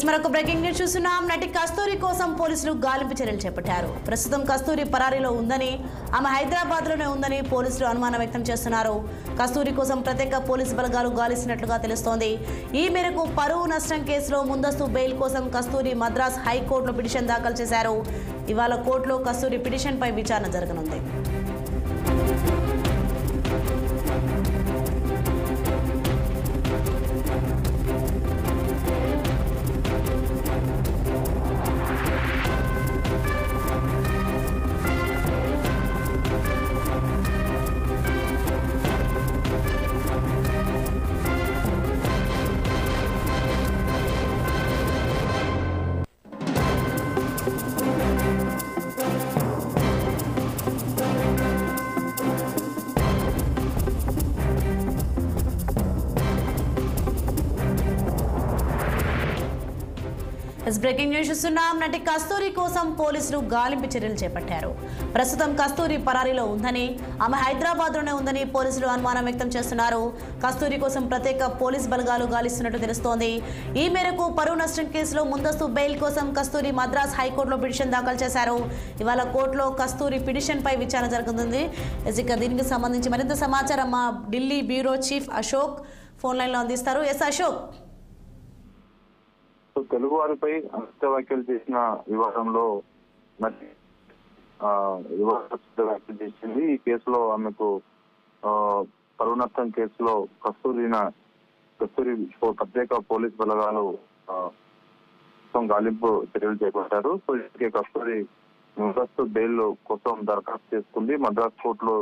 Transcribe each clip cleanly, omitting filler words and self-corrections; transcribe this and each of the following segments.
మరొక breaking news చూస్తున్నాం. నటి కస్తూరి కోసం పోలీసులు గాలింపు చర్యలు చేపట్టారు. ప్రస్తుతం కస్తూరి పరారీలో ఉందని, ఆమె హైదరాబాద్లోనే ఉందని పోలీసులు అనుమానం వ్యక్తం చేస్తున్నారు. కస్తూరి కోసం ప్రత్యేక పోలీసు బలగాలు గాలిస్తున్నట్లుగా తెలుస్తోంది. ఈ మేరకు పరువు నష్టం కేసులో ముందస్తు బెయిల్ కోసం కస్తూరి మద్రాస్ హైకోర్టులో పిటిషన్ దాఖలు చేశారు. ఇవాళ కోర్టులో కస్తూరి పిటిషన్పై విచారణ జరగనుంది. బ్రేకింగ్ న్యూస్ చూస్తున్నాం. నటి కస్తూరి కోసం పోలీసులు గాలింపు చర్యలు చేపట్టారు. ప్రస్తుతం కస్తూరి పరారీలో ఉందని, ఆమె హైదరాబాద్లోనే ఉందని పోలీసులు అనుమానం వ్యక్తం చేస్తున్నారు. కస్తూరి కోసం ప్రత్యేక పోలీస్ బలగాలు గాలిస్తున్నట్టు తెలుస్తోంది. ఈ మేరకు పరువు నష్టం కేసులో ముందస్తు బెయిల్ కోసం కస్తూరి మద్రాస్ హైకోర్టులో పిటిషన్ దాఖలు చేశారు. ఇవాళ కోర్టులో కస్తూరి పిటిషన్పై విచారణ జరుగుతుంది. ఇక దీనికి సంబంధించి మరింత సమాచారం మా Delhi bureau chief Ashok phone లైన్లో అందిస్తారు. అశోక్, తెలుగు వారిపై అనుచిత వ్యాఖ్యలు చేసిన వివాదంలో వ్యాఖ్యలు చేసింది. ఈ కేసులో ఆమెకు పరువు నష్టం కేసులో కస్తూరి ప్రత్యేక పోలీస్ బలగాలు గాలింపు చర్యలు చేపట్టారు. సో ఇప్పటికే కస్తూరి ముందస్తు బెయిల్ కోసం దరఖాస్తు చేసుకుంది. మద్రాస్ కోర్టులో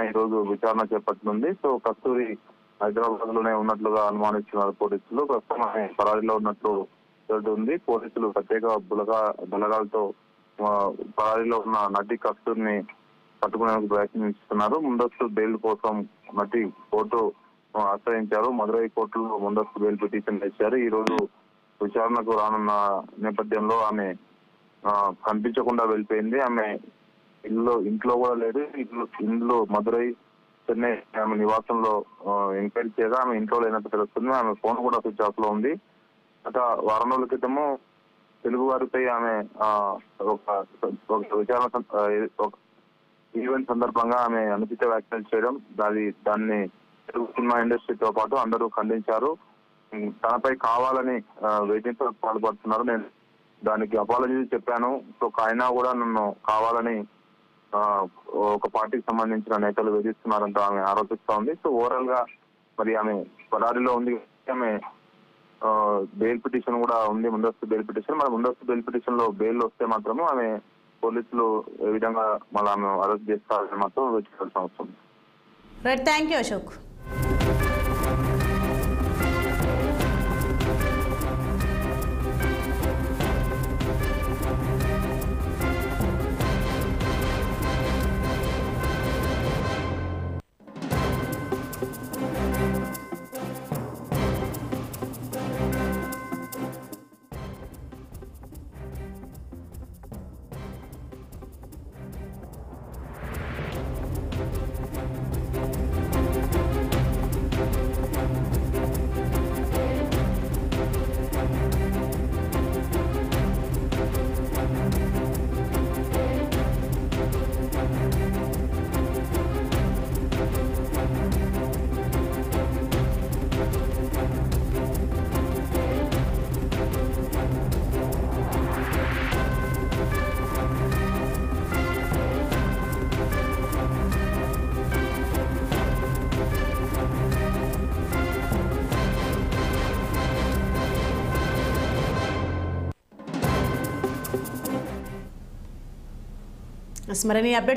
ఈ రోజు విచారణ చేపట్టనుంది. సో కస్తూరి హైదరాబాద్ లోనే ఉన్నట్లుగా అనుమానిస్తున్నారు పోలీసులు. ప్రస్తుతం పరారీలో ఉన్నట్లు ఉంది. పోలీసులు ప్రత్యేక బలగాలతో పరారీలో ఉన్న నటి కస్తూరిని పట్టుకునేందుకు ప్రయత్నిస్తున్నారు. ముందస్తు బెయిల్ కోసం నటి కోర్టు ఆశ్రయించారు. మదురై కోర్టులో ముందస్తు బెయిల్ పిటిషన్ వేశారు. ఈ రోజు విచారణకు రానున్న నేపథ్యంలో ఆమె కనిపించకుండా వెళ్ళిపోయింది. ఆమె ఇంట్లో కూడా లేదు. ఇంట్లో మదురై, చెన్నై ఆమె నివాసంలో ఎంక్వైరీ చేయగా ఆమె ఇంట్లో లేనట్టు తెలుస్తుంది. ఆమె ఫోన్ కూడా స్విచ్ ఆఫ్ లో ఉంది. గత వారం రోజుల క్రితము తెలుగు వారిపై ఆమె ఒక విచారణ ఈవెంట్ సందర్భంగా ఆమె అనుచిత వ్యాఖ్యలు చేయడం, దాన్ని తెలుగు సినిమా ఇండస్ట్రీతో పాటు అందరూ ఖండించారు. తనపై కావాలని వేధింపులకు పాల్పడుతున్నారు. నేను దానికి అపాలజీ చెప్పాను. సో అయినా కూడా నన్ను కావాలని ఒక పార్టీకి సంబంధించిన నేతలు వేధిస్తున్నారంటూ ఆమె ఆరోపిస్తా ఉంది. సో ఓవరాల్ గా మరి ఆమె పరారీలో ఉంది. ఆమె బెయిల్ పిటిషన్ కూడా ఉంది, ముందస్తు బెయిల్ పిటిషన్. మరి ముందస్తు బెయిల్ పిటిషన్ లో బెయిల్ వస్తే మాత్రము ఆమె పోలీసులు ఏ విధంగా మళ్ళీ ఆమె అరెస్ట్ చేస్తారని మాత్రం వేచి చూడాల్సిన అవసరం ఉంది. Right, thank you Ashok. మరిన్ని అప్డేట్స్